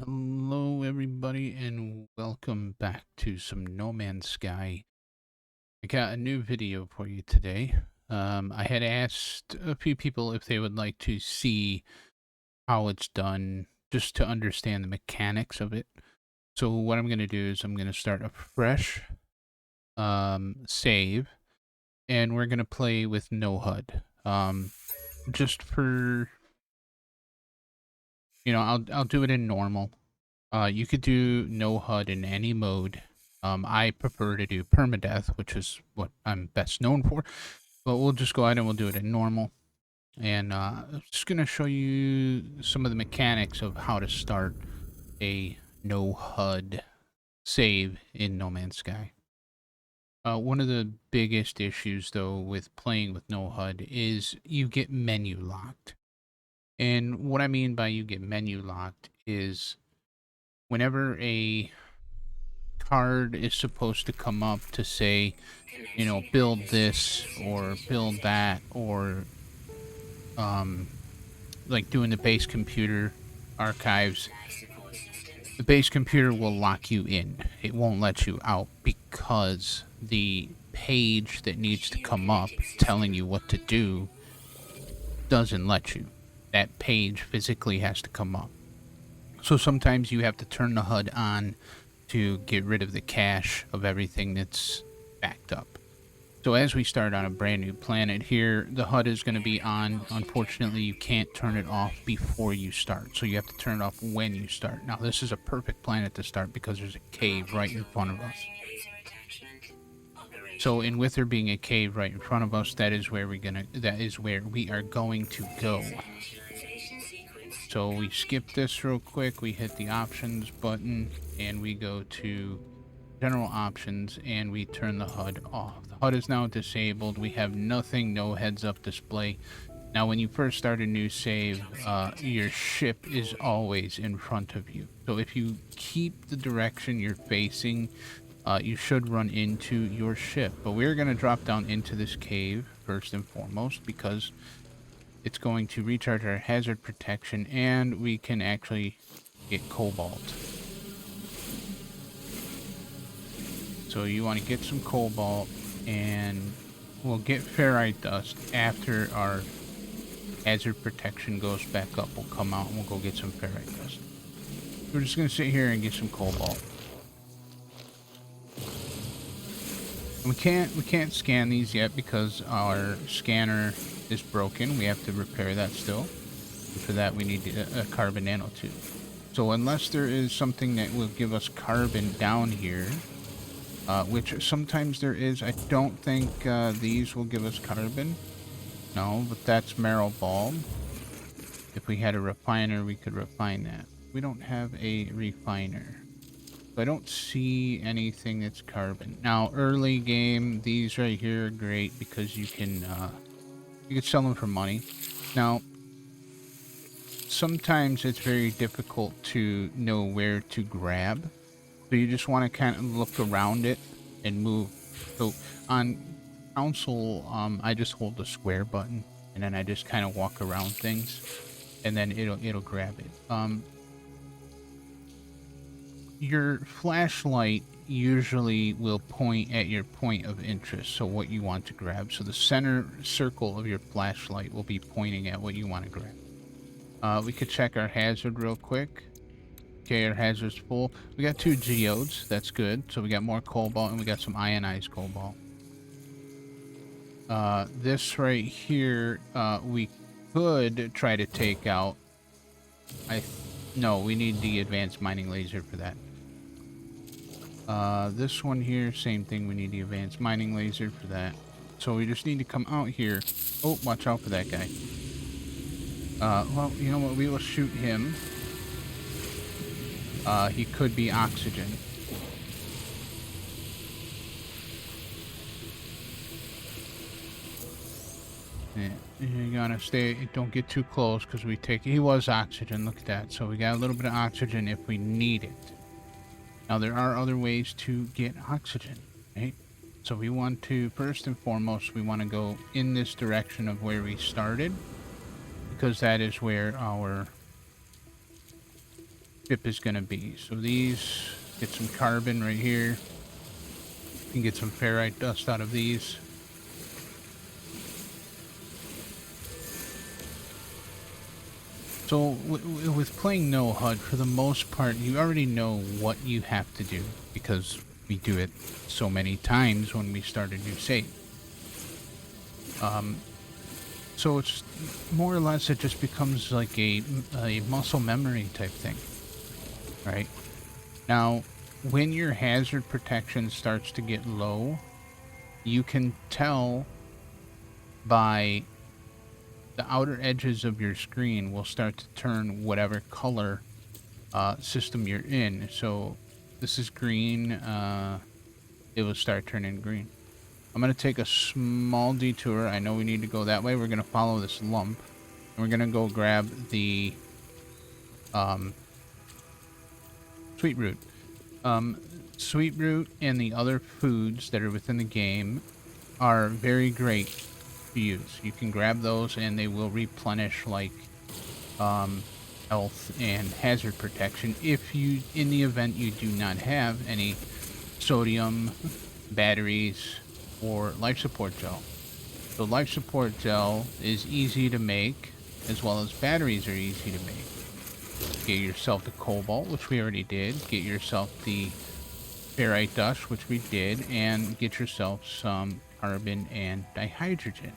Hello, everybody, and welcome back to some No Man's Sky. I got a new video for you today. I had asked a few people if they would like to see how it's done, just to understand the mechanics of it. So what I'm going to do is I'm going to start a fresh save, and we're going to play with no HUD. Just for I'll do it in normal. You could do no HUD in any mode. I prefer to do permadeath, which is what I'm best known for. But we'll just go ahead and we'll do it in normal. And I'm just going to show you some of the mechanics of how to start a no HUD save in No Man's Sky. One of the biggest issues, though, with playing with no HUD is you get menu locked. And what I mean by you get menu locked is whenever a card is supposed to come up to say, build this or build that, or um, like doing the base computer archives, the base computer will lock you in. It won't let you out because the page that needs to come up telling you what to do doesn't let you. That page physically has to come up. So sometimes you have to turn the HUD on to get rid of the cache of everything that's backed up. So as we start on a brand new planet here, the HUD is going to be on. Unfortunately, you can't turn it off before you start. So you have to turn it off when you start. Now, this is a perfect planet to start because there's a cave right in front of us. So, and with there being a cave right in front of us, that is where we are going to go. So we skip this real quick. We hit the options button and we go to general options and we turn the HUD off. The HUD is now disabled. We have nothing, no heads up display. Now, when you first start a new save, your ship is always in front of you. So if you keep the direction you're facing, you should run into your ship. But we're going to drop down into this cave first and foremost because it's going to recharge our hazard protection and we can actually get cobalt. So you want to get some cobalt, and we'll get ferrite dust after our hazard protection goes back up. We'll come out and we'll go get some ferrite dust. We're just going to sit here and get some cobalt. And we can't scan these yet because our scanner is broken. We have to repair that still. And for that we need a carbon nanotube. So unless there is something that will give us carbon down here, which sometimes there is. I don't think these will give us carbon. No, but that's marrow bulb. If we had a refiner, we could refine that. We don't have a refiner. So I don't see anything that's carbon. Now, early game, these right here are great because you can sell them for money. Now, sometimes it's very difficult to know where to grab. So you just want to kind of look around it and move. So on console, I just hold the square button and then I just kind of walk around things, and then it'll grab it. Your flashlight usually will point at your point of interest, so what you want to grab. So the center circle of your flashlight will be pointing at what you want to grab. We could check our hazard real quick. Okay, our hazard's full. We got 2 geodes. That's good. So we got more cobalt and we got some ionized cobalt. This right here, we could try to take out. No, we need the advanced mining laser for that. This one here, same thing. We need the advanced mining laser for that. So we just need to come out here. Oh, watch out for that guy. Well, you know what? We will shoot him. He could be oxygen. Yeah, you gotta stay, don't get too close because he was oxygen, look at that. So we got a little bit of oxygen if we need it. Now there are other ways to get oxygen, right? So we want to, first and foremost, we want to go in this direction of where we started, because that is where our ship is going to be. So these, get some carbon right here. You can get some ferrite dust out of these. So with playing No HUD, for the most part, you already know what you have to do because we do it so many times when we start a new save. So it's more or less, it just becomes like a muscle memory type thing, right? Now, when your hazard protection starts to get low, you can tell by the outer edges of your screen will start to turn whatever color system you're in. So this is green. It will start turning green. I'm going to take a small detour. I know we need to go that way. We're going to follow this lump. And we're going to go grab the sweet root. Sweet root and the other foods that are within the game are very great to use. You can grab those and they will replenish like health and hazard protection if you, in the event you do not have any sodium, batteries, or life support gel. So life support gel is easy to make, as well as batteries are easy to make. Get yourself the cobalt, which we already did. Get yourself the ferrite dust, which we did, and get yourself some carbon and dihydrogen.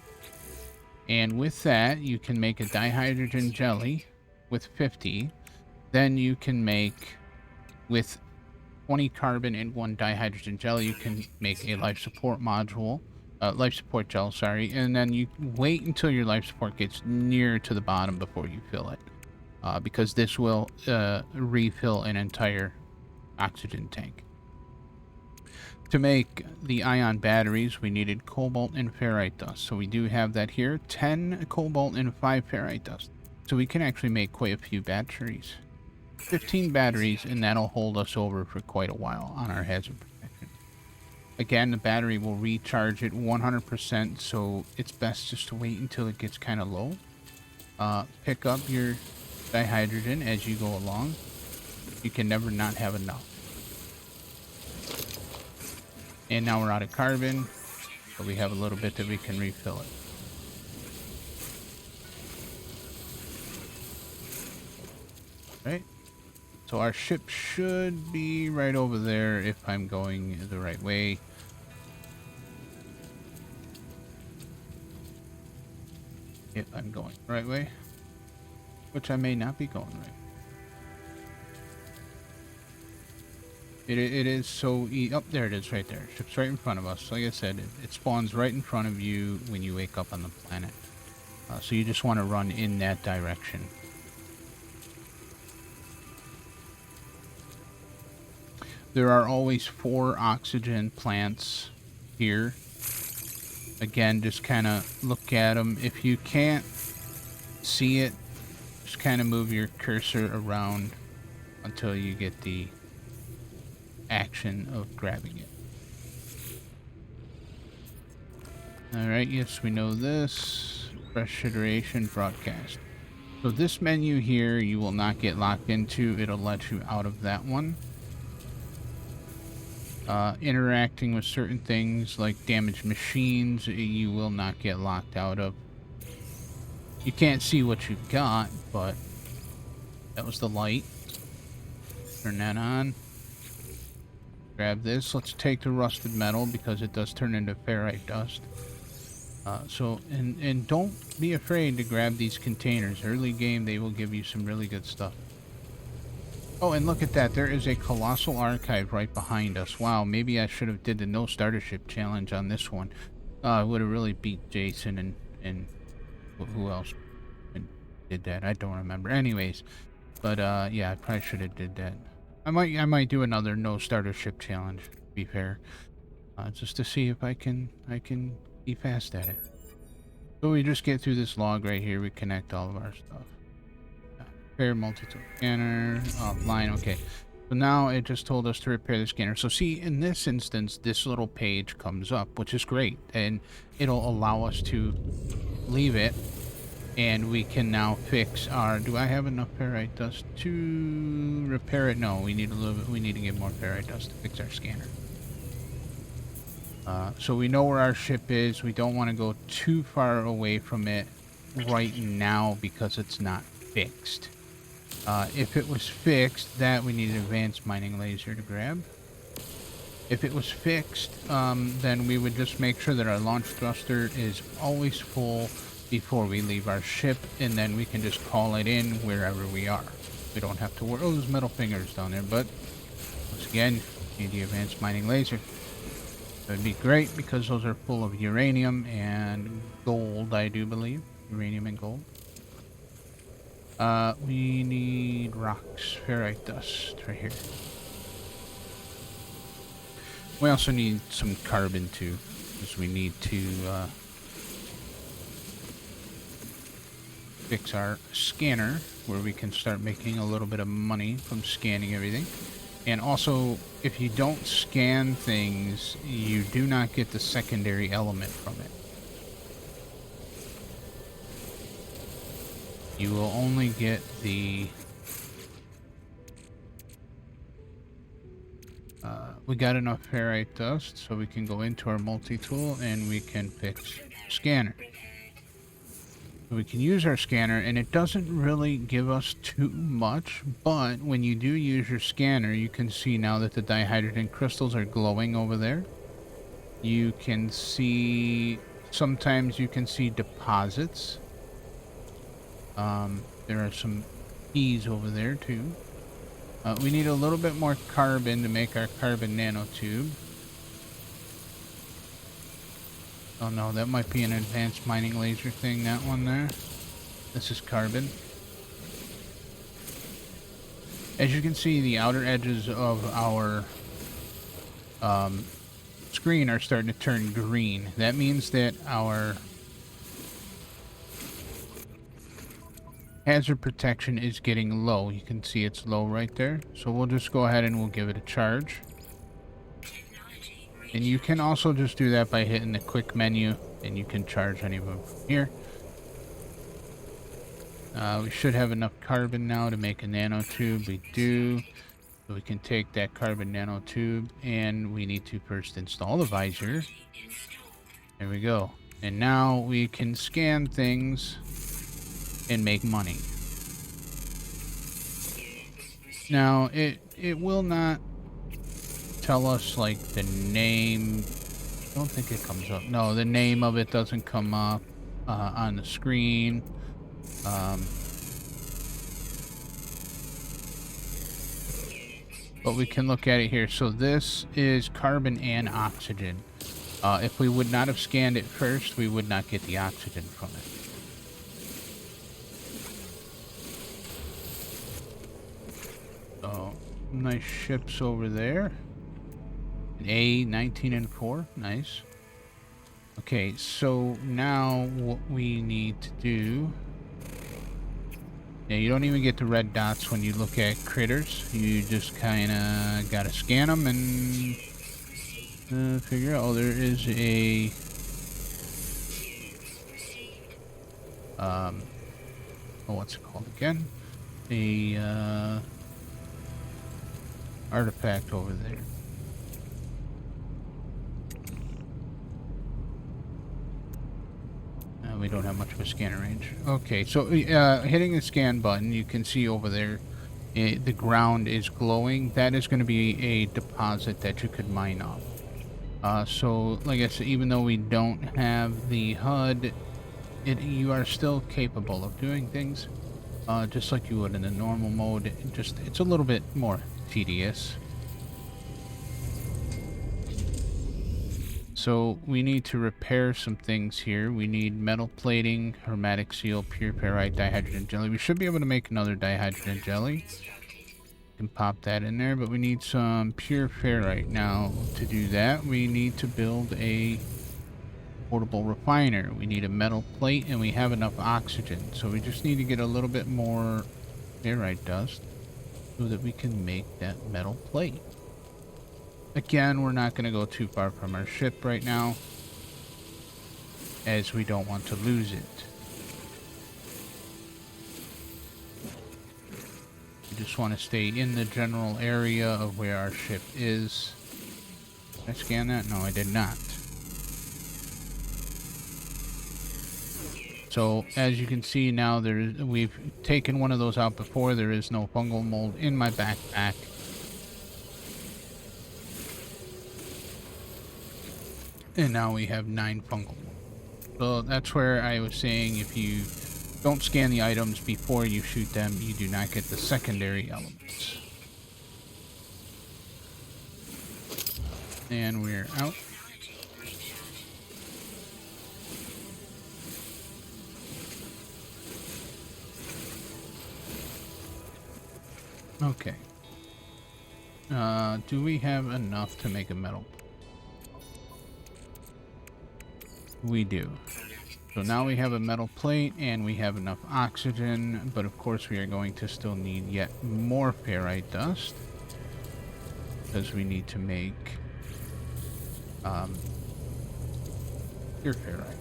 And with that, you can make a dihydrogen jelly with 50. Then you can make, with 20 carbon and 1 dihydrogen jelly, you can make a life support module, life support gel, sorry, and then you wait until your life support gets near to the bottom before you fill it, because this will refill an entire oxygen tank. To make the ion batteries, we needed cobalt and ferrite dust, so we do have that here, 10 cobalt and 5 ferrite dust, so we can actually make quite a few batteries. 15 batteries, and that'll hold us over for quite a while on our hazard protection. Again, the battery will recharge at 100%, so it's best just to wait until it gets kind of low. Pick up your dihydrogen as you go along. You can never not have enough. And now we're out of carbon, but we have a little bit that we can refill it. Right? So our ship should be right over there if I'm going the right way. If I'm going the right way, which I may not be going right. It is so oh, there it is right there. Ship's right in front of us. Like I said, it spawns right in front of you when you wake up on the planet. So you just want to run in that direction. There are always 4 oxygen plants here. Again, just kind of look at them. If you can't see it, just kind of move your cursor around until you get the action of grabbing it. Alright, yes, we know this. Fresh iteration broadcast. So this menu here, you will not get locked into. It'll let you out of that one. Interacting with certain things like damaged machines, you will not get locked out of. You can't see what you've got, but that was the light. Turn that on. Grab this. Let's take the rusted metal because it does turn into ferrite dust. And don't be afraid to grab these containers. Early game, they will give you some really good stuff. Oh, and look at that. There is a colossal archive right behind us. Wow, maybe I should have did the no starter ship challenge on this one. I would have really beat Jason and who else did that? I don't remember. Anyways, but yeah, I probably should have did that. I might do another no starter ship challenge, to be fair. Just to see if I can be fast at it. So we just get through this log right here. We connect all of our stuff. Repair multi-tool scanner offline. Okay, so now it just told us to repair the scanner. So see, in this instance, this little page comes up, which is great, and it'll allow us to leave it And we can now fix our... Do I have enough ferrite dust to repair it? No, we need a little bit. We need to get more ferrite dust to fix our scanner. So we know where our ship is. We don't want to go too far away from it right now because it's not fixed. If it was fixed, that we need an advanced mining laser to grab. If it was fixed, then we would just make sure that our launch thruster is always full before we leave our ship, and then we can just call it in wherever we are. We don't have to worry. Oh, there's metal fingers down there, but once again, need the advanced mining laser. That would be great because those are full of uranium and gold, I do believe. Uranium and gold. We need rocks, ferrite dust right here. We also need some carbon too, because we need to fix our scanner where we can start making a little bit of money from scanning everything. And also, if you don't scan things, you do not get the secondary element from it. You will only get the... we got enough ferrite dust, so we can go into our multi-tool and we can fix scanner. So we can use our scanner, and it doesn't really give us too much, but when you do use your scanner, you can see now that the dihydrogen crystals are glowing over there. You can see... sometimes you can see deposits. There are some keys over there too. We need a little bit more carbon to make our carbon nanotube. Oh no, that might be an advanced mining laser thing, that one there. This is carbon. As you can see, the outer edges of our screen are starting to turn green. That means that our hazard protection is getting low. You can see it's low right there. So we'll just go ahead and we'll give it a charge. And you can also just do that by hitting the quick menu, and you can charge any of them from here. We should have enough carbon now to make a nanotube. We do. So we can take that carbon nanotube, and we need to first install the visor. There we go. And now we can scan things and make money. Now, it will not tell us, like, the name. I don't think it comes up. No, the name of it doesn't come up on the screen. But we can look at it here. So this is carbon and oxygen. If we would not have scanned it first, we would not get the oxygen from it. So, nice ships over there. An A19 and 4. Nice. Okay, so now what we need to do... Yeah, you don't even get the red dots when you look at critters. You just kind of got to scan them and figure out... Oh, there is a... oh, what's it called again? A artifact over there. We don't have much of a scanner range. Okay, so hitting the scan button, you can see over there the ground is glowing. That is going to be a deposit that you could mine off. So, like I said, even though we don't have the HUD, you are still capable of doing things just like you would in the normal mode. It's a little bit more tedious. So we need to repair some things here. We need metal plating, hermetic seal, pure ferrite, dihydrogen jelly. We should be able to make another dihydrogen jelly. Can pop that in there, but we need some pure ferrite. Now, to do that, we need to build a portable refiner. We need a metal plate, and we have enough oxygen. So we just need to get a little bit more ferrite dust so that we can make that metal plate. Again, we're not going to go too far from our ship right now, as we don't want to lose it. just want to stay in the general area of where our ship is. Did I scan that? No, I did not. So as you can see now, we've taken one of those out before. There is no fungal mold in my backpack. And now we have 9 fungal mold. So that's where I was saying, if you don't scan the items before you shoot them, you do not get the secondary elements. And we're out. Okay. Do we have enough to make a metal? We do. So now we have a metal plate and we have enough oxygen, but of course we are going to still need yet more ferrite dust, because we need to make pure ferrite.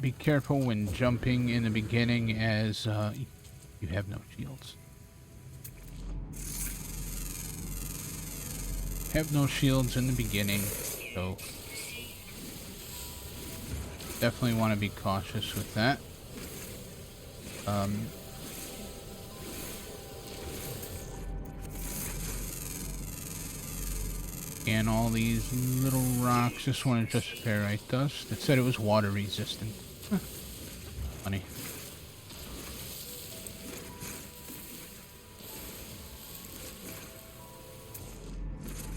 Be careful when jumping in the beginning, as you have no shields. Have no shields in the beginning, so definitely want to be cautious with that. And all these little rocks. This one is just ferrite dust. It said it was water resistant. Huh. Funny.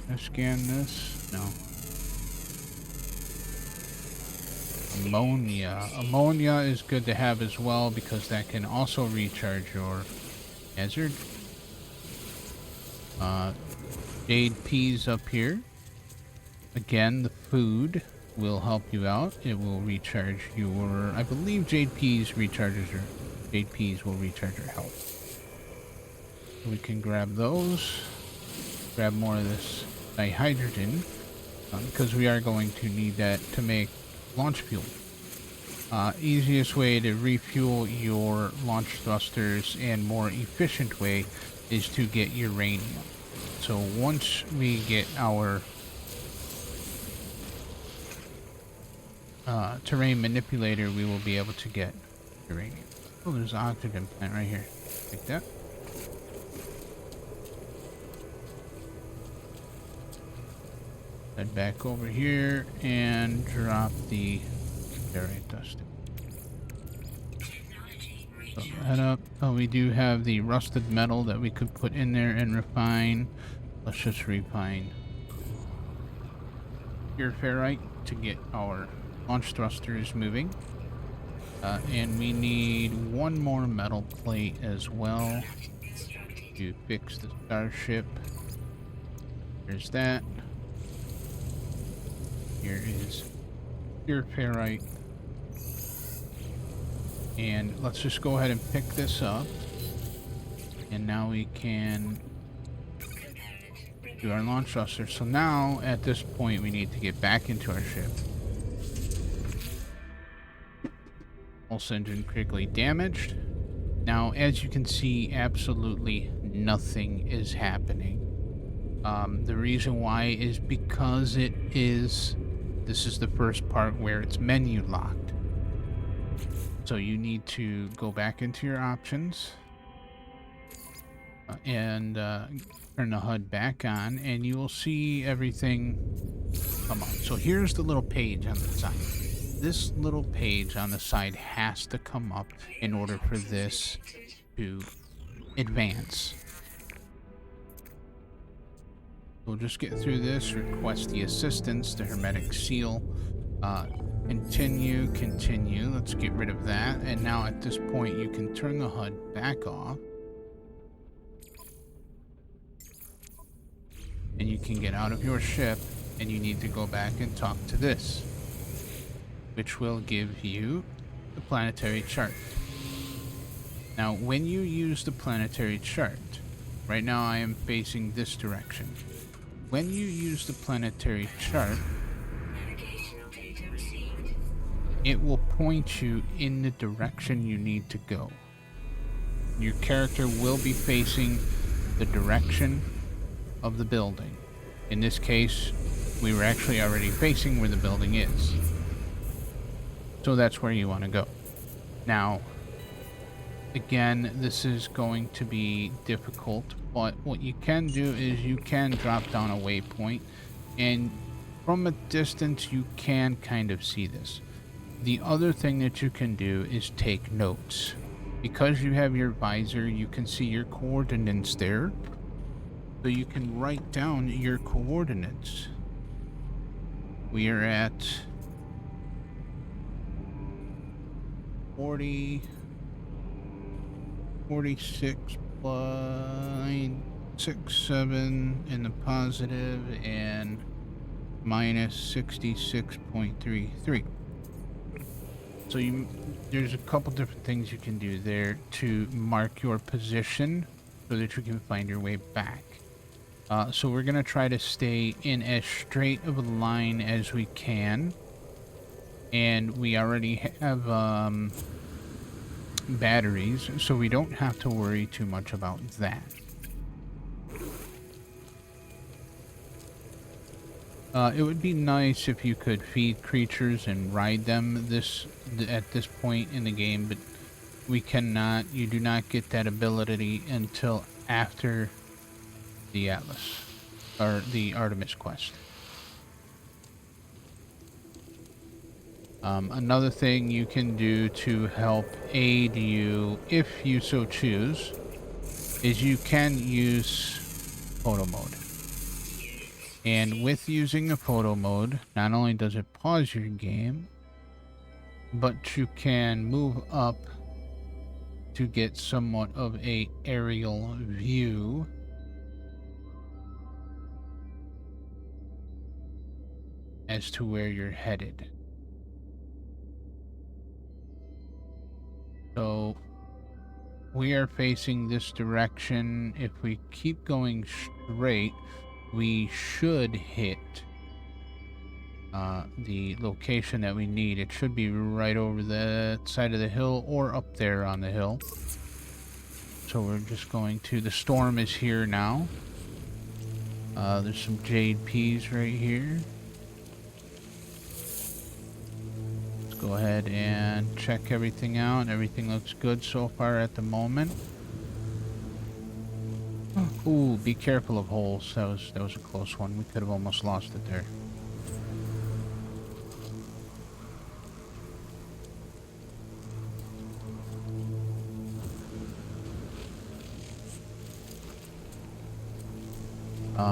Let's scan this. No. Ammonia. Ammonia is good to have as well, because that can also recharge your hazard. Jade peas up here. Again, the food will help you out. It will recharge your, I believe jade peas will recharge your health. We can grab those. Grab more of this dihydrogen, because we are going to need that to make launch fuel. Easiest way to refuel your launch thrusters and more efficient way is to get uranium. So once we get our terrain manipulator, we will be able to get uranium. Oh, there's an oxygen plant right here. Take that. Head back over here and drop the ferrite dust. So head up. Oh, we do have the rusted metal that we could put in there and refine. Let's just refine pure ferrite to get our launch thrusters moving. And we need one more metal plate as well to fix the starship. There's that. Here is pure ferrite. And let's just go ahead and pick this up. And now we can do our launch thruster. So now, at this point, we need to get back into our ship. Pulse engine critically damaged. Now, as you can see, absolutely nothing is happening. The reason why is because this is the first part where it's menu locked. So you need to go back into your options and turn the HUD back on, and you will see everything come up. So here's the little page on the side. This little page on the side has to come up in order for this to advance. We'll just get through this. Request the assistance, the hermetic seal. Continue. Let's get rid of that. And now at this point, you can turn the HUD back off. And you can get out of your ship, and you need to go back and talk to this, which will give you the planetary chart. Now, when you use the planetary chart, right now I am facing this direction. When you use the planetary chart, it will point you in the direction you need to go. Your character will be facing the direction of the building. In this case, we were actually already facing where the building is. So that's where you want to go. Now, again, this is going to be difficult, but what you can do is you can drop down a waypoint, and from a distance you can kind of see this. The other thing that you can do is take notes. Because you have your visor, you can see your coordinates there, so you can write down your coordinates. We are at 46.67 in the positive and minus 66.33. So there's a couple different things you can do there to mark your position so that you can find your way back. So we're going to try to stay in as straight of a line as we can. And we already have batteries, so we don't have to worry too much about that. It would be nice if you could feed creatures and ride them at this point in the game, but we cannot. You do not get that ability until after the Atlas, or the Artemis quest. Another thing you can do to help aid you, if you so choose, is you can use photo mode. And with using the photo mode, not only does it pause your game, but you can move up to get somewhat of a aerial view as to where you're headed. So we are facing this direction. If we keep going straight, we should hit the location that we need. It should be right over the side of the hill or up there on the hill. So we're just going to... The storm is here now. There's some jade peas right here. Let's go ahead and check everything out. Everything looks good so far at the moment. Ooh, be careful of holes. That was a close one. We could have almost lost it there.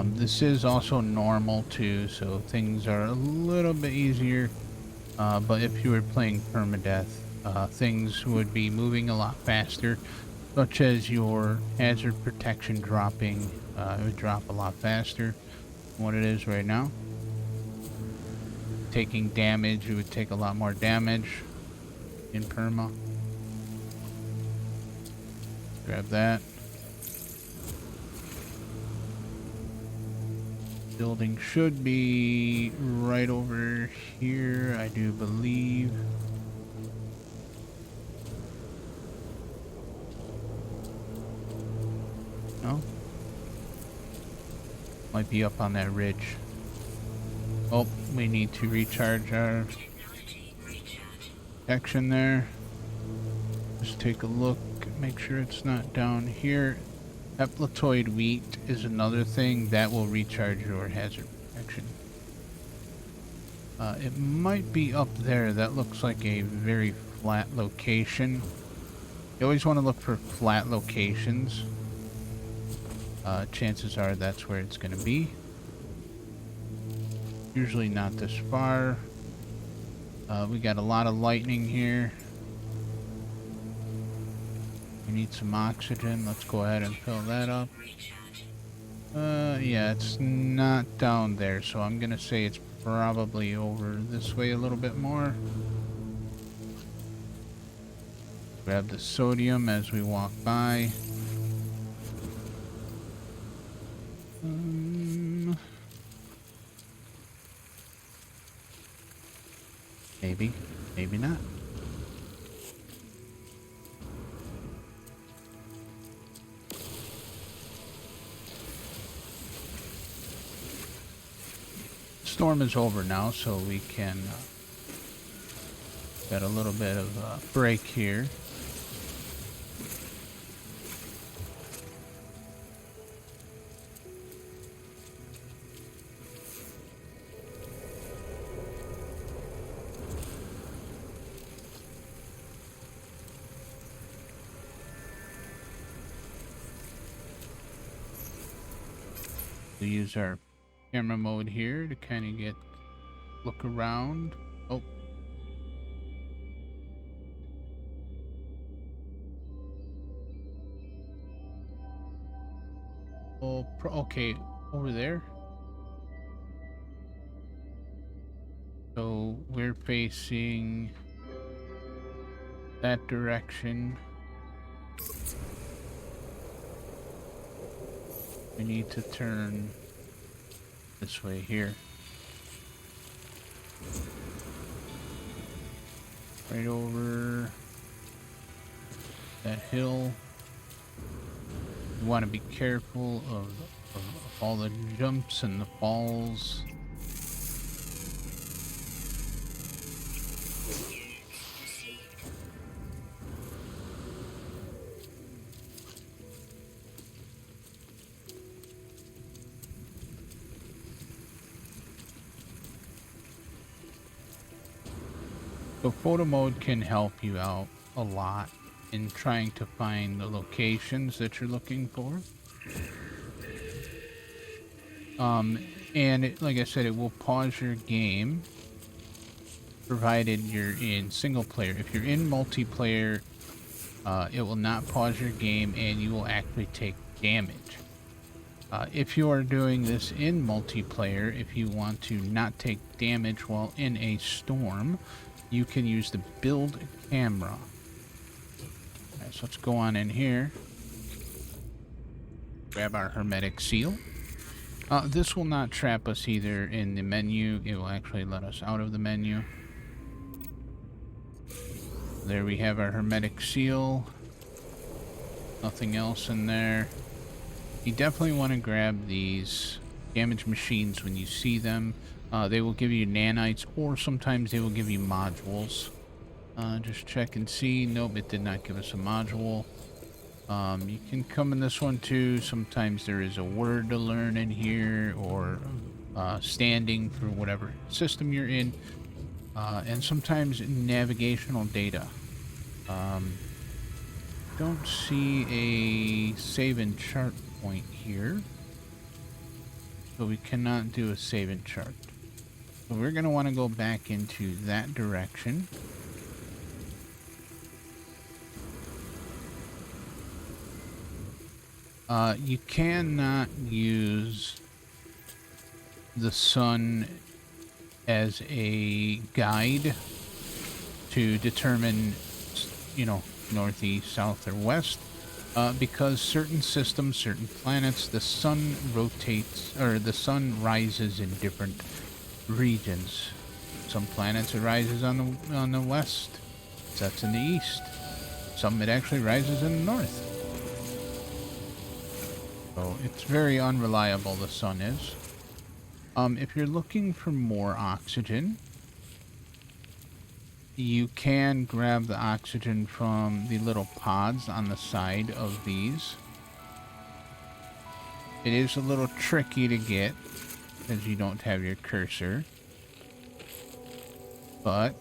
This is also normal too, so things are a little bit easier. But if you were playing permadeath, things would be moving a lot faster, such as your hazard protection dropping. It would drop a lot faster than what it is right now. Taking damage, it would take a lot more damage in perma. Grab that. Building should be right over here, I do believe. No? Might be up on that ridge. Oh, we need to recharge our protection there. Just take a look, make sure it's not down here. Eplatoid wheat is another thing that will recharge your hazard protection. It might be up there. That looks like a very flat location. You always want to look for flat locations. Chances are that's where it's going to be. Usually not this far. We got a lot of lightning here. We need some oxygen. Let's go ahead and fill that up. Yeah, it's not down there, so I'm gonna say it's probably over this way a little bit more. Grab the sodium as we walk by. Maybe. Maybe not. Storm is over now, so we can get a little bit of a break here. We use our camera mode here to kind of look around. Oh. Oh, okay, over there. So we're facing that direction. We need to turn this way here. Right over that hill. You want to be careful of all the jumps and the falls. So photo mode can help you out a lot in trying to find the locations that you're looking for. And like I said, it will pause your game provided you're in single player. If you're in multiplayer, it will not pause your game and you will actually take damage. If you are doing this in multiplayer, if you want to not take damage while in a storm, you can use the build camera. Alright, so let's go on in here. Grab our hermetic seal. This will not trap us either in the menu. It will actually let us out of the menu. There we have our hermetic seal. Nothing else in there. You definitely want to grab these damage machines when you see them. They will give you nanites, or sometimes they will give you modules. Just check and see. Nope, it did not give us a module. You can come in this one too. Sometimes there is a word to learn in here, or standing for whatever system you're in. And sometimes navigational data. Don't see a save and chart point here. So we cannot do a save and chart. So we're going to want to go back into that direction. You cannot use the sun as a guide to determine, you know, northeast, south, or west, because certain systems, certain planets, the sun rotates, or the sun rises in different regions. Some planets it rises on the west, sets in the east. Some it actually rises in the north. So it's very unreliable, the sun is. If you're looking for more oxygen, you can grab the oxygen from the little pods on the side of these. It is a little tricky to get because you don't have your cursor, but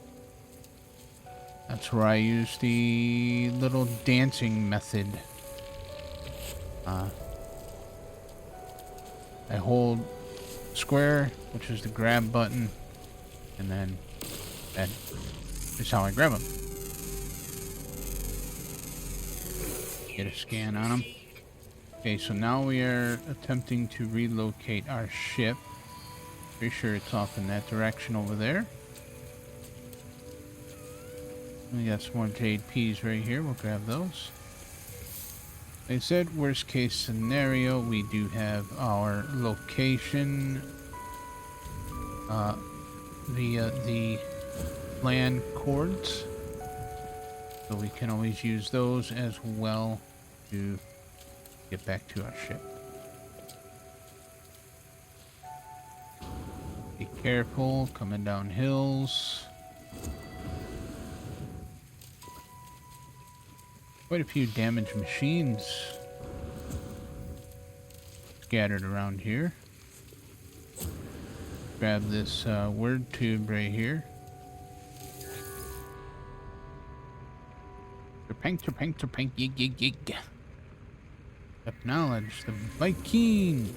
that's where I use the little dancing method. I hold square, which is the grab button, and then that is how I grab them. Get a scan on them. Okay, so now we are attempting to relocate our ship. Pretty sure it's off in that direction over there. We got some more JPs right here. We'll grab those. Like I said, worst case scenario, we do have our location via the LAN cords. So we can always use those as well to get back to our ship. Be careful coming down hills. Quite a few damaged machines scattered around here. Grab this word tube right here. Terpank, yig. Acknowledge the Viking.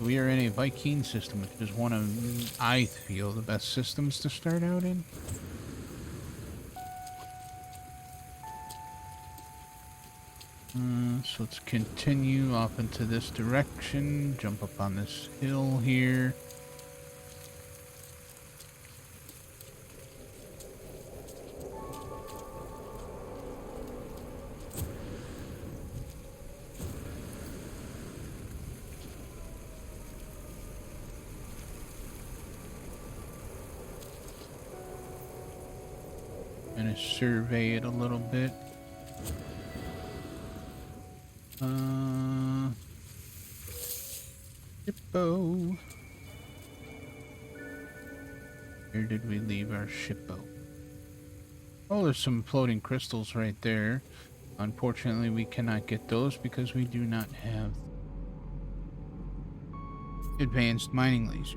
We are in a Viking system, which is one of, I feel, the best systems to start out in. So let's continue off into this direction, jump up on this hill here. Gonna survey it a little bit. Shippo. Where did we leave our shippo? Oh, there's some floating crystals right there. Unfortunately, we cannot get those because we do not have advanced mining laser.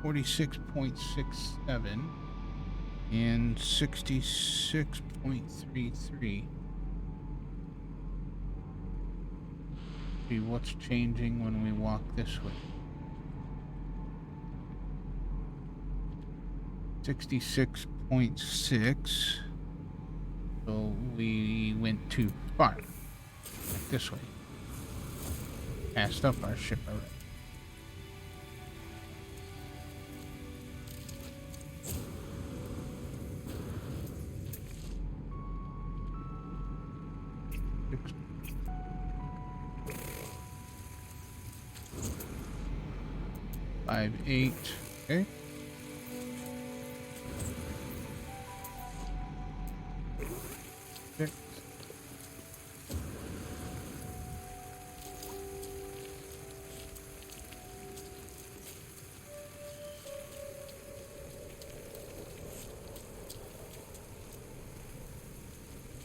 46.67 and 66.33. See what's changing when we walk this way. 66.6. So we went too far. Like this way. Passed up our ship already. Five, 8. Okay. Six.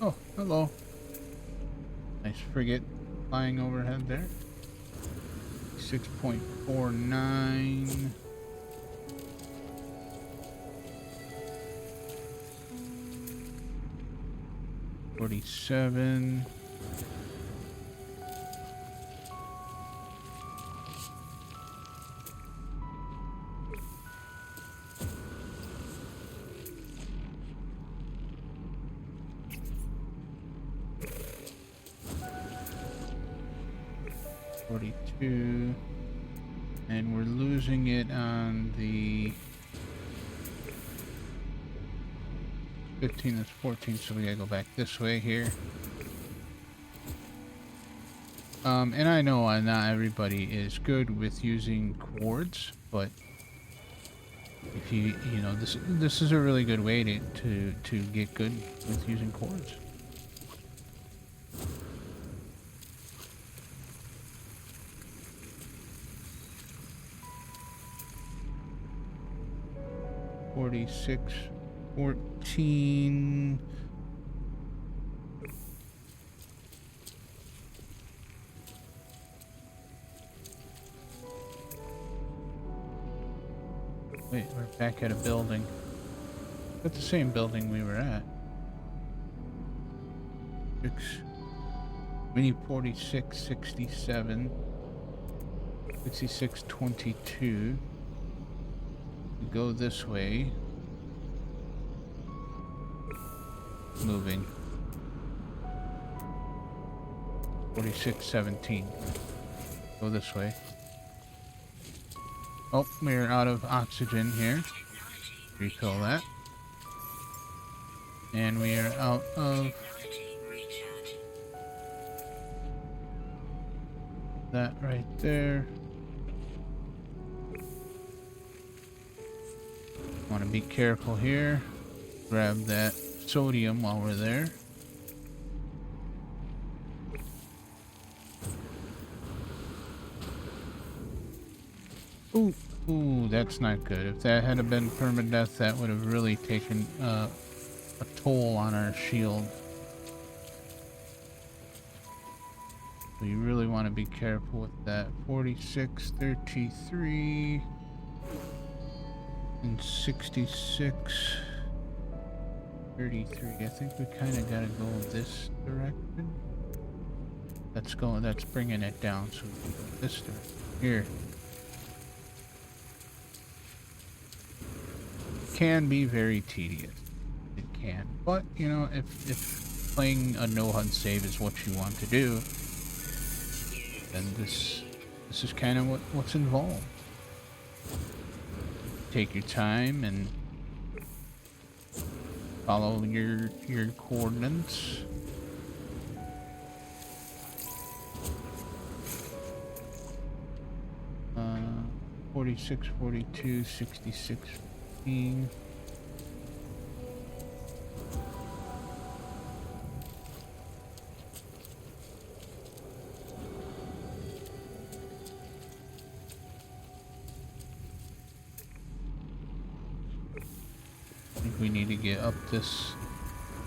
Oh, hello. Nice frigate flying overhead there. 6.49. $47. $42. And we're losing it on the 15, that's 14, so we gotta go back this way here. And I know not everybody is good with using cords, but if you know, this is a really good way to get good with using cords. $46.14. Wait, we're back at a building. That's the same building we were at. We need 46.67. 66.22. We go this way. Moving. 46.17. Go this way. Oh, we're out of oxygen here. Refill that. And we are out of that right there. Want to be careful here. grab that sodium while we're there. Ooh, ooh, that's not good. If that had been permadeath, that would have really taken a toll on our shield. So you really want to be careful with that. 46, 33, and 66, 33. I think we kind of got to go this direction. That's bringing it down, so we can go this direction. Here. Can be very tedious. It can. But, you know, if playing a no HUD save is what you want to do, then this is kind of what's involved. Take your time and follow your coordinates. Uh, 46, 42, 66, 15. We need to get up this.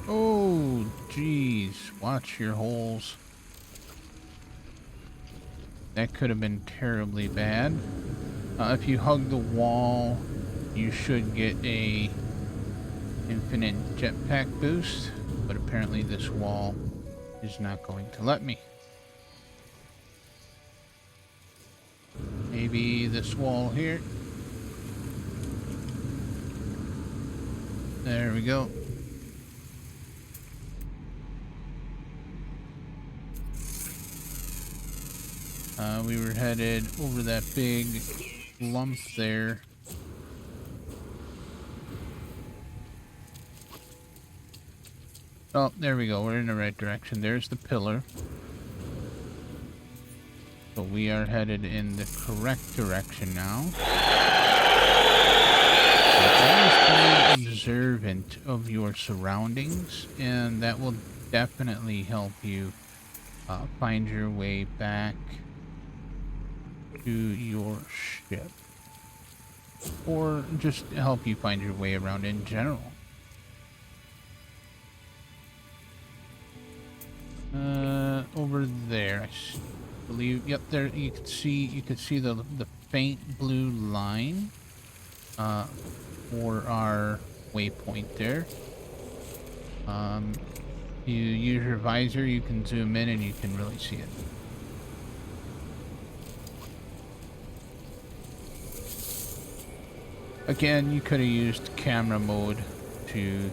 Oh, geez. Watch your holes. That could have been terribly bad. If you hug the wall, you should get a infinite jetpack boost, but apparently this wall is not going to let me. Maybe this wall here. There we go. We were headed over that big lump there. Oh, there we go. We're in the right direction. There's the pillar. So we are headed in the correct direction now. Always be observant of your surroundings, and that will definitely help you find your way back to your ship, or just help you find your way around in general. Over there, I believe. Yep, there you can see the faint blue line for our waypoint there. You use your visor, you can zoom in and you can really see it. Again, you could have used camera mode to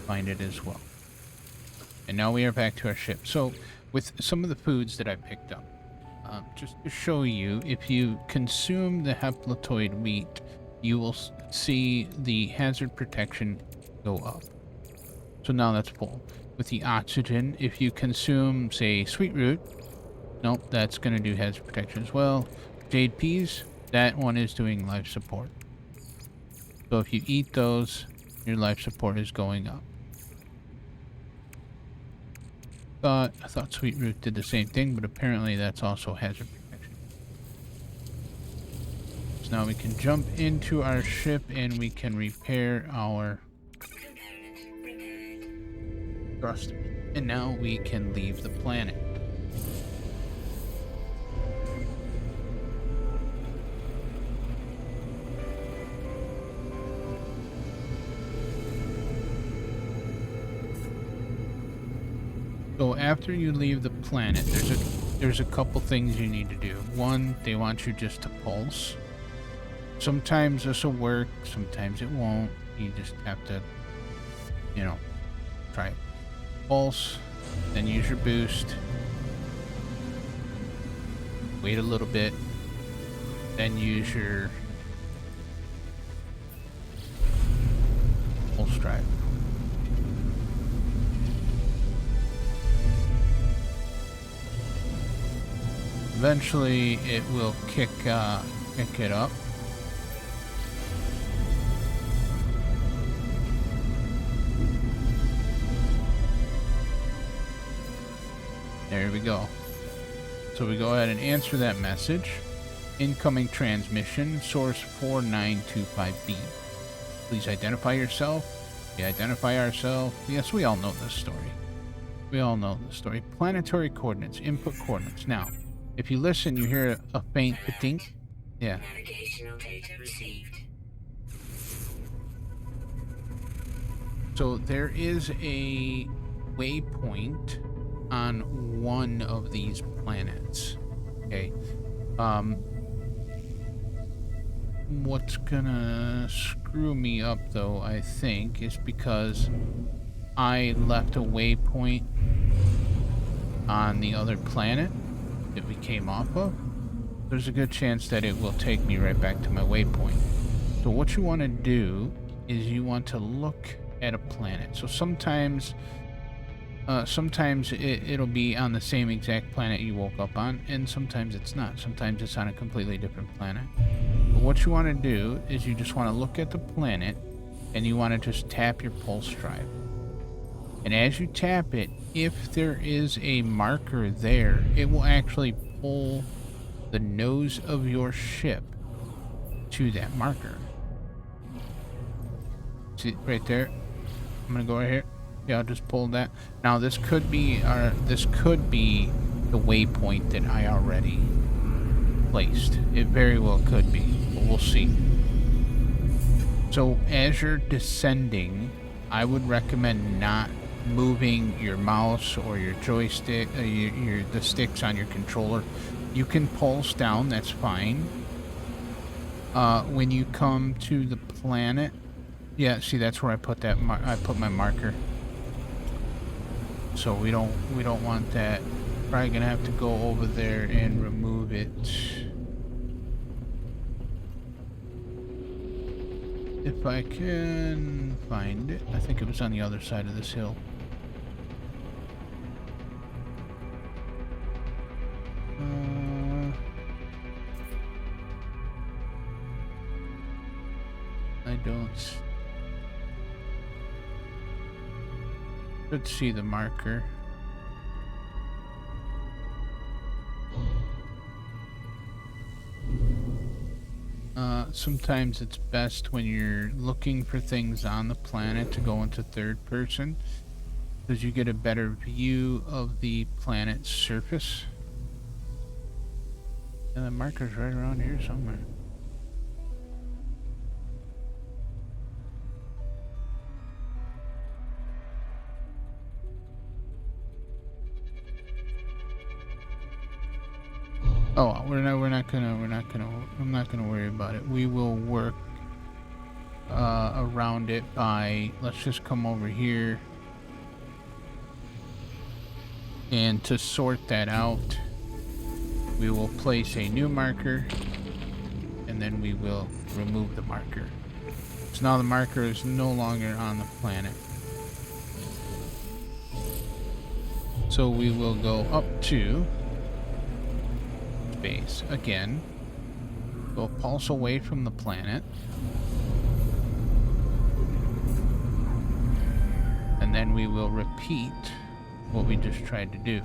find it as well. And now we are back to our ship. So with some of the foods that I picked up, just to show you, if you consume the haplotoid wheat, you will see the hazard protection go up. So now that's full. With the oxygen, if you consume, say, sweet root, nope, that's going to do hazard protection as well. Jade peas, that one is doing life support. So if you eat those, your life support is going up. I thought sweet root did the same thing, but apparently that's also hazard protection. So now we can jump into our ship and we can repair our thrusters. And now we can leave the planet. So after you leave the planet, there's a couple things you need to do. One, they want you just to pulse. Sometimes this will work, sometimes it won't. You just have to, you know, try it. Pulse, then use your boost. Wait a little bit, then use your pulse drive. Eventually, it will kick it up. there we go. So we go ahead and answer that message. Incoming transmission, source 4925B. Please identify yourself. We identify ourselves. Yes, we all know this story. We all know this story. Planetary coordinates, input coordinates. Now, if you listen, you hear a faint dink. Yeah. Navigational data received. So there is a waypoint on one of these planets. Okay. What's gonna screw me up though, I think, is because I left a waypoint on the other planet that we came off of. There's a good chance that it will take me right back to my waypoint. So what you want to do is you want to look at a planet. So sometimes it'll be on the same exact planet you woke up on, and sometimes it's not. Sometimes it's on a completely different planet. But what you want to do is you just want to look at the planet, and you want to just tap your pulse drive. And as you tap it, if there is a marker there, it will actually pull the nose of your ship to that marker. See right there? I'm gonna go right here. Yeah, I'll just pull that. Now this could be the waypoint that I already placed. It very well could be, but we'll see. So as you're descending, I would recommend not moving your mouse or your joystick, the sticks on your controller. You can pulse down, that's fine. When you come to the planet, yeah, see, that's where I put that. I put my marker. So we don't want that. Probably gonna have to go over there and remove it. If I can find it. I think it was on the other side of this hill. I don't. Let's see the marker. Sometimes it's best when you're looking for things on the planet to go into third person, because you get a better view of the planet's surface. And the marker's right around here somewhere. Oh, I'm not gonna worry about it. We will work around it by, let's just come over here, and to sort that out, we will place a new marker, and then we will remove the marker. So now the marker is no longer on the planet. So we will go up to base again. We'll pulse away from the planet, and then we will repeat what we just tried to do,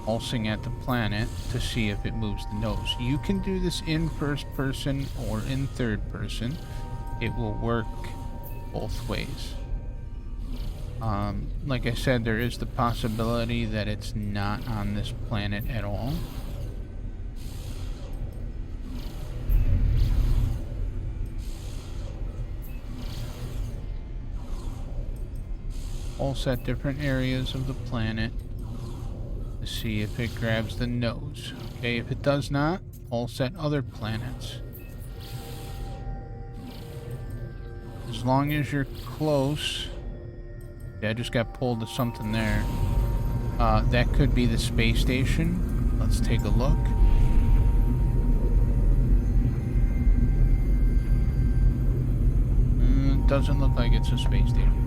pulsing at the planet to see if it moves the nose. You can do this in first person or in third person. It will work both ways. Like I said, there is the possibility that it's not on this planet at all. Pulse at different areas of the planet to see if it grabs the nose. Okay, if it does not, pulse at other planets. As long as you're close. Yeah, I just got pulled to something there. That could be the space station. Let's take a look. It doesn't look like it's a space station.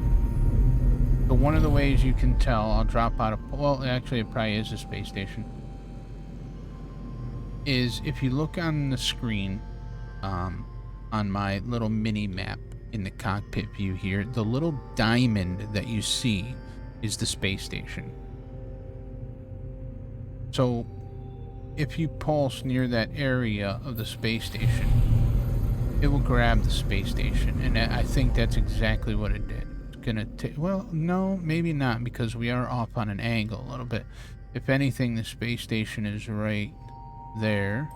So one of the ways you can tell, I'll drop out of, well, actually it probably is a space station, is if you look on the screen, on my little mini map in the cockpit view here, the little diamond that you see is the space station. So if you pulse near that area of the space station, it will grab the space station, and I think that's exactly what it did. It's gonna take, well, no, maybe not, because we are off on an angle a little bit. If anything, the space station is right there.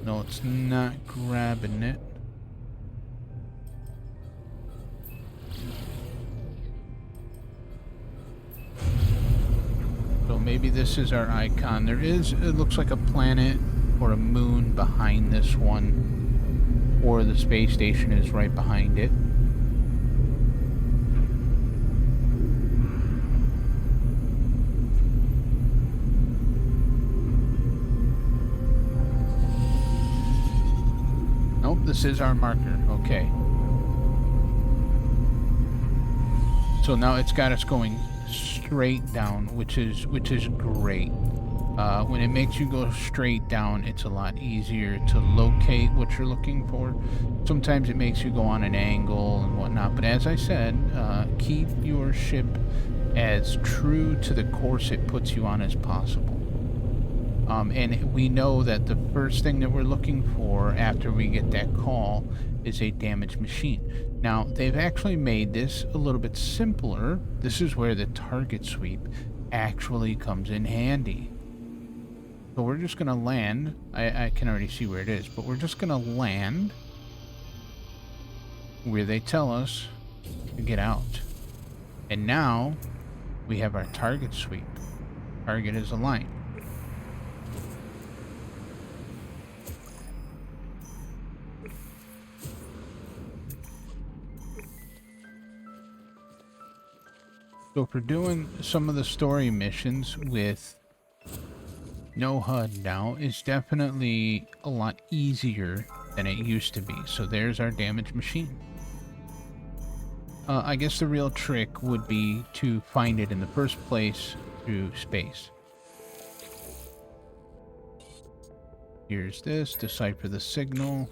No, it's not grabbing it. So maybe this is our icon. There is, it looks like a planet or a moon behind this one, or the space station is right behind it. Nope, this is our marker. Okay. So now it's got us going straight down, which is great. When it makes you go straight down, it's a lot easier to locate what you're looking for. Sometimes it makes you go on an angle and whatnot, but as I said, keep your ship as true to the course it puts you on as possible. And we know that the first thing that we're looking for after we get that call is a damaged machine. Now, they've actually made this a little bit simpler. This is where the target sweep actually comes in handy. So we're just going to land. I can already see where it is, but we're just going to land where they tell us to get out. And now we have our target sweep. Target is aligned. So if we're doing some of the story missions with No HUD now, it's definitely a lot easier than it used to be. So there's our damaged machine. I guess the real trick would be to find it in the first place through space. Here's this, decipher the signal,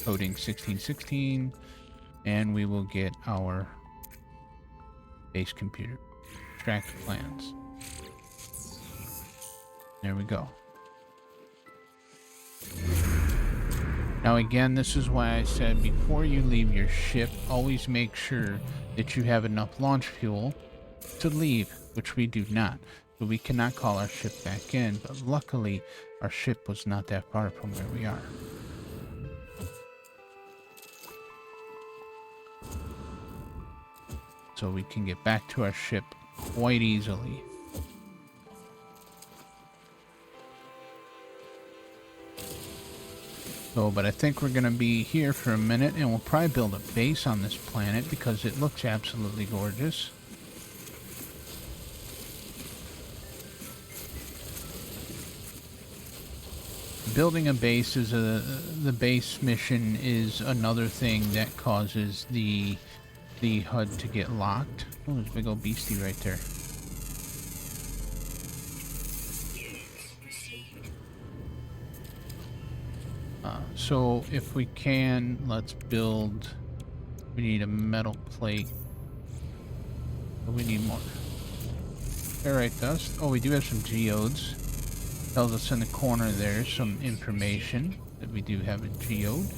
coding 1616, and we will get our base computer. Extract plans. There we go. Now again, this is why I said before you leave your ship, always make sure that you have enough launch fuel to leave, which we do not. So we cannot call our ship back in, but luckily our ship was not that far from where we are. So we can get back to our ship quite easily. So, but I think we're going to be here for a minute, and we'll probably build a base on this planet because it looks absolutely gorgeous. Building a base is the base mission is another thing that causes the HUD to get locked. Oh, there's a big old beastie right there. So if we can, let's build. We need a metal plate. But we need more. Ferrite dust. Oh, we do have some geodes. Tells us in the corner there some information that we do have a geode.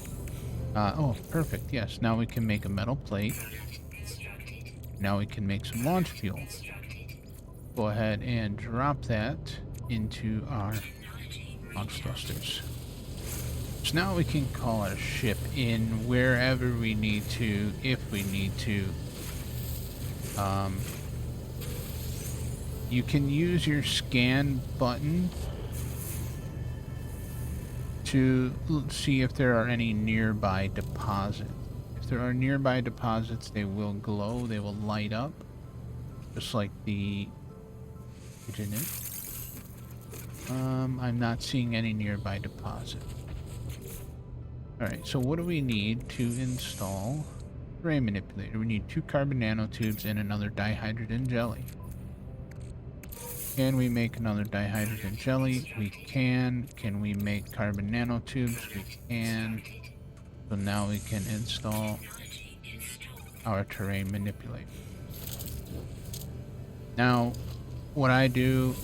Oh, perfect. Yes, now we can make a metal plate. Now we can make some launch fuel. Go ahead and drop that into our launch thrusters. So now we can call our ship in wherever we need to, if we need to. You can use your scan button to see if there are any nearby deposits. If there are nearby deposits, they will glow, they will light up, just like the engine. I'm not seeing any nearby deposit. Alright, so what do we need to install terrain manipulator? We need 2 carbon nanotubes and another dihydrogen jelly. Can we make another dihydrogen jelly? We can. Can we make carbon nanotubes? We can. So now we can install our terrain manipulator. Now, what I do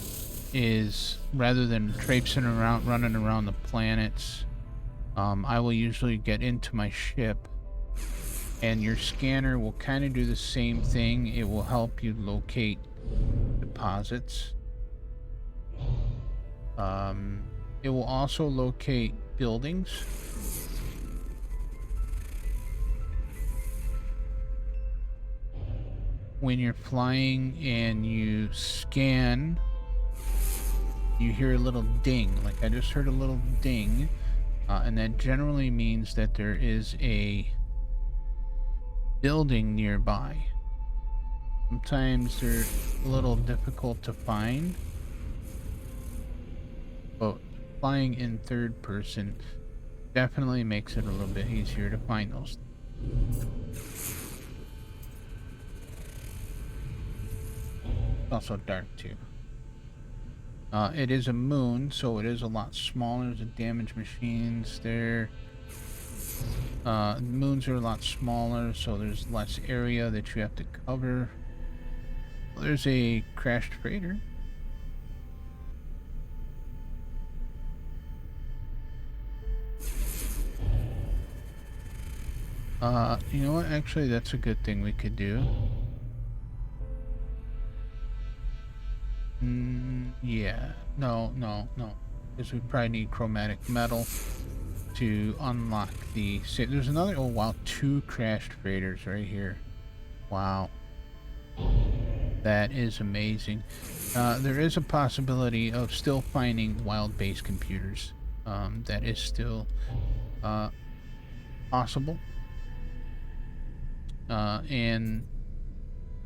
is rather than traipsing around, running around the planets, I will usually get into my ship, and your scanner will kind of do the same thing. It will help you locate deposits. It will also locate buildings. When you're flying and you scan, you hear a little ding. Like I just heard a little ding, and that generally means that there is a building nearby. Sometimes they're a little difficult to find, but flying in third person definitely makes it a little bit easier to find those. It's also dark too. It is a moon, so it is a lot smaller. The damaged machines there. Moons are a lot smaller, so there's less area that you have to cover. There's a crashed freighter. You know what? Actually, that's a good thing we could do. Yeah. No. Because we probably need chromatic metal to unlock the... There's another... Oh, wow. 2 crashed freighters right here. Wow. That is amazing. There is a possibility of still finding wild base computers. That is still possible. And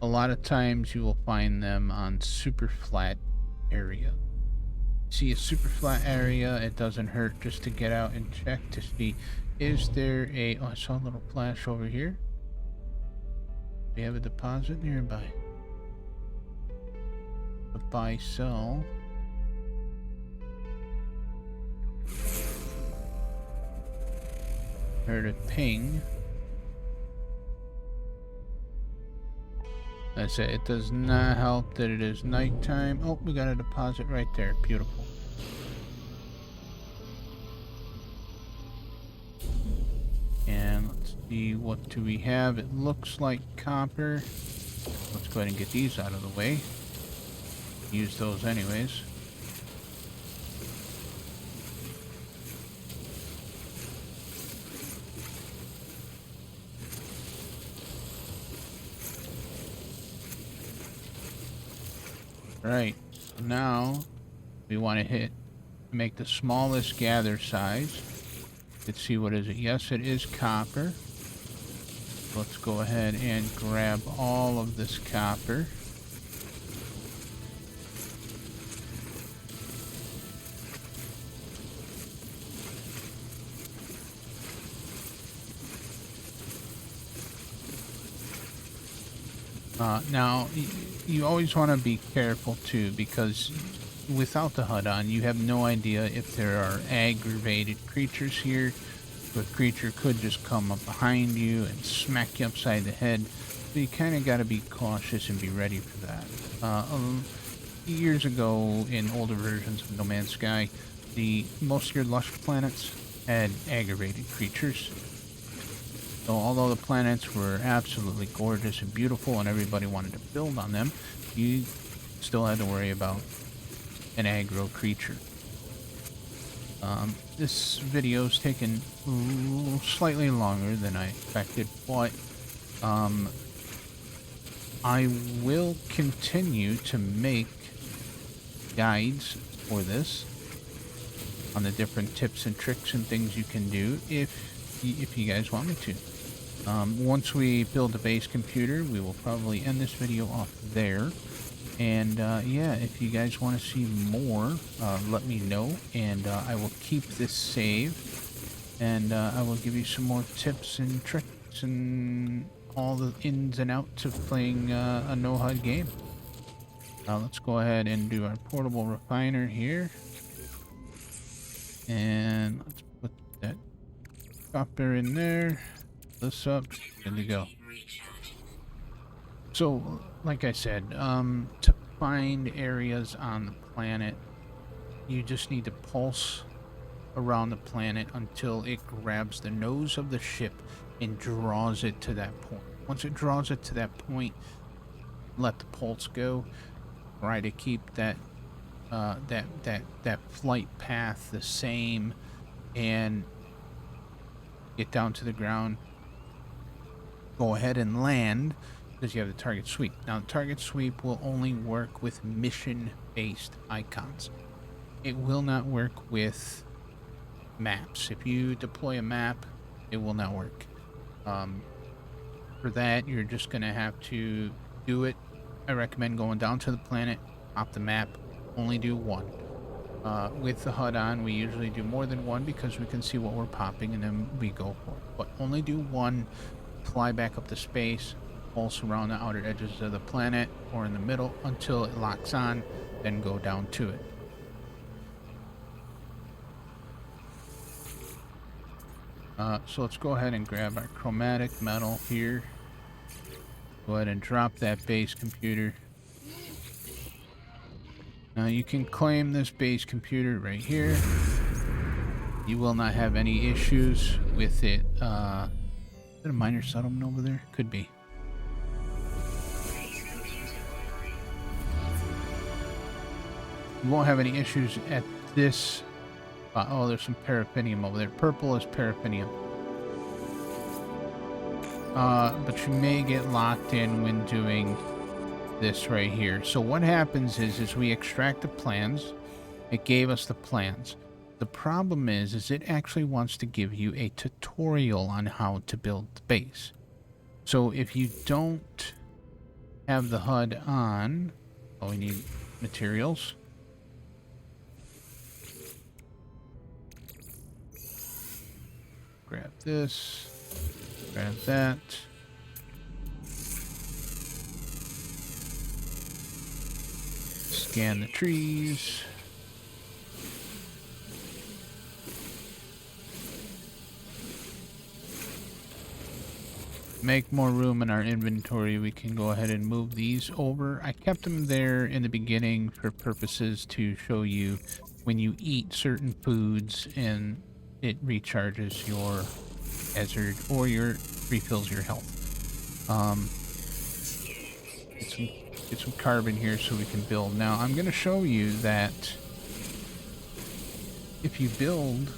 a lot of times you will find them on super flat area. See a super flat area, it doesn't hurt just to get out and check to see, is there a... Oh, I saw a little flash over here. We have a deposit nearby. A buy sell. Heard a ping. That's it. It does not help that it is nighttime. Oh, we got a deposit right there. Beautiful. And let's see, what do we have? It looks like copper. Let's go ahead and get these out of the way. Use those anyways. Right, now we want to make the smallest gather size. Let's see, what is it? Yes, it is copper. Let's go ahead and grab all of this copper. Now, you always want to be careful too, because without the HUD on, you have no idea if there are aggravated creatures here. A creature could just come up behind you and smack you upside the head. So you kind of got to be cautious and be ready for that. Years ago, in older versions of No Man's Sky, most of your lush planets had aggravated creatures. So although the planets were absolutely gorgeous and beautiful and everybody wanted to build on them, you still had to worry about an aggro creature. This video is taking slightly longer than I expected, but I will continue to make guides for this on the different tips and tricks and things you can do if you guys want me to. Once we build a base computer, we will probably end this video off there. And yeah, if you guys want to see more, let me know, and I will keep this saved, and I will give you some more tips and tricks and all the ins and outs of playing a no HUD game. Let's go ahead and do our portable refiner here, and let's put that copper in there. This up, good to go. So, like I said, to find areas on the planet, you just need to pulse around the planet until it grabs the nose of the ship and draws it to that point. Once it draws it to that point, let the pulse go. Try to keep that flight path the same and get down to the ground. Go ahead and land because you have the target sweep. Now, the target sweep will only work with mission-based icons. It will not work with maps. If you deploy a map, it will not work. For that, you're just going to have to do it. I recommend going down to the planet, pop the map, only do one. With the HUD on, we usually do more than one because we can see what we're popping and then we go for it. But only do one, fly back up to space, pulse around the outer edges of the planet or in the middle until it locks on, then go down to it. So let's go ahead and grab our chromatic metal here. Go ahead and drop that base computer. Now you can claim this base computer right here. You will not have any issues with it. Is there a minor settlement over there? Could be. You won't have any issues at this. Oh, there's some paraffinium over there. Purple is paraffinium. But you may get locked in when doing this right here. So what happens is we extract the plans. It gave us the plans. The problem is it actually wants to give you a tutorial on how to build the base. So if you don't have the HUD on, oh, we need materials. Grab this, grab that. Scan the trees. Make more room in our inventory. We can go ahead and move these over. I kept them there in the beginning for purposes to show you when you eat certain foods and it recharges your hazard or refills your health. Get some carbon here so we can build. Now I'm going to show you that if you build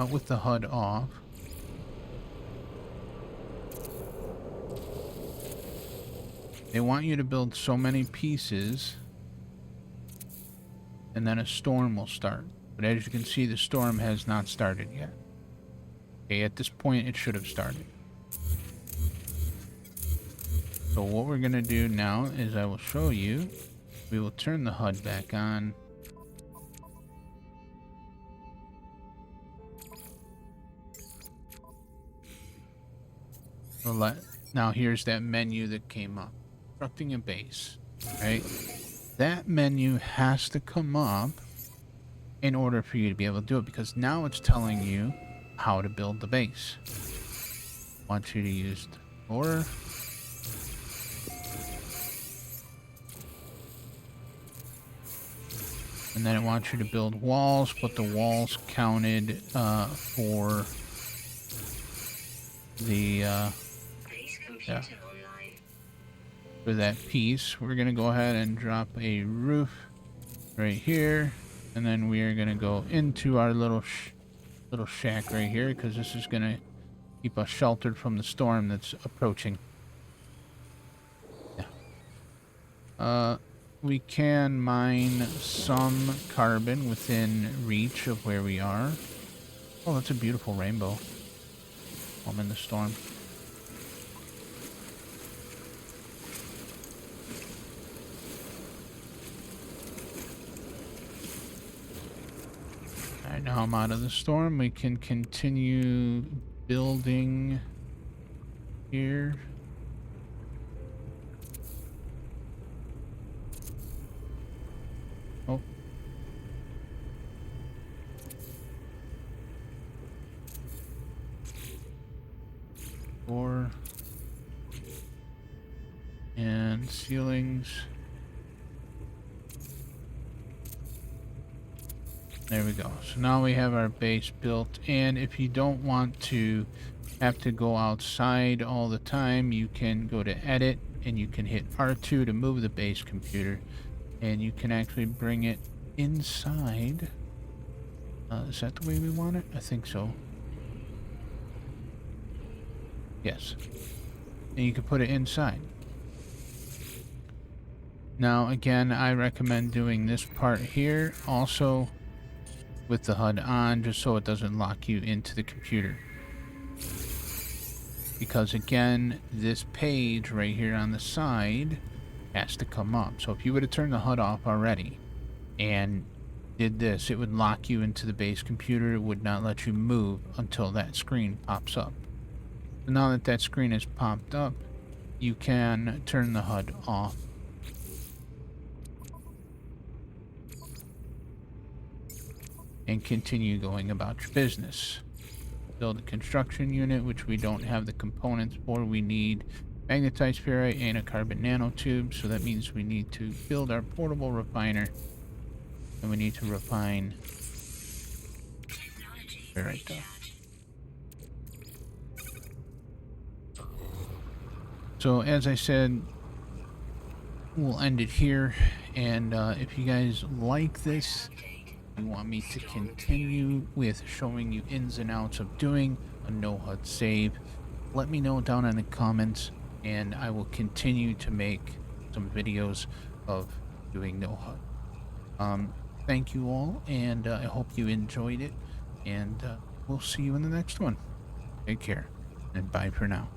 with the HUD off, they want you to build so many pieces and then a storm will start. But as you can see, the storm has not started yet. Okay, at this point it should have started. So what we're going to do now is I will show you. We will turn the HUD back on. Now here's that menu that came up. Constructing a base, right? That menu has to come up in order for you to be able to do it because now it's telling you how to build the base. I want you to use the door. And then it wants you to build walls, but the walls counted for the yeah. For that piece. We're gonna go ahead and drop a roof right here, and then we are gonna go into our little shack right here because this is gonna keep us sheltered from the storm that's approaching. Yeah. We can mine some carbon within reach of where we are. Oh, that's a beautiful rainbow. I'm in the storm. Alright, now I'm out of the storm. We can continue building here. Oh. Door. and ceilings. There we go. So now we have our base built, and if you don't want to have to go outside all the time, you can go to edit and you can hit R2 to move the base computer, and you can actually bring it inside. Is that the way we want it? I think so. Yes. And you can put it inside. Now, again, I recommend doing this part here also with the HUD on, just so it doesn't lock you into the computer. Because, again, this page right here on the side has to come up. So if you would have turned the HUD off already and did this, it would lock you into the base computer. It would not let you move until that screen pops up. So now that that screen is popped up, you can turn the HUD off. And continue going about your business. Build a construction unit, which we don't have the components for. We need magnetite spherite and a carbon nanotube, so that means we need to build our portable refiner, and we need to refine spherite though. So as I said, we'll end it here, and if you guys like this, you want me to continue with showing you ins and outs of doing a no HUD save, let me know down in the comments, and I will continue to make some videos of doing no HUD. Thank you all, and I hope you enjoyed it, and we'll see you in the next one. Take care, and bye for now.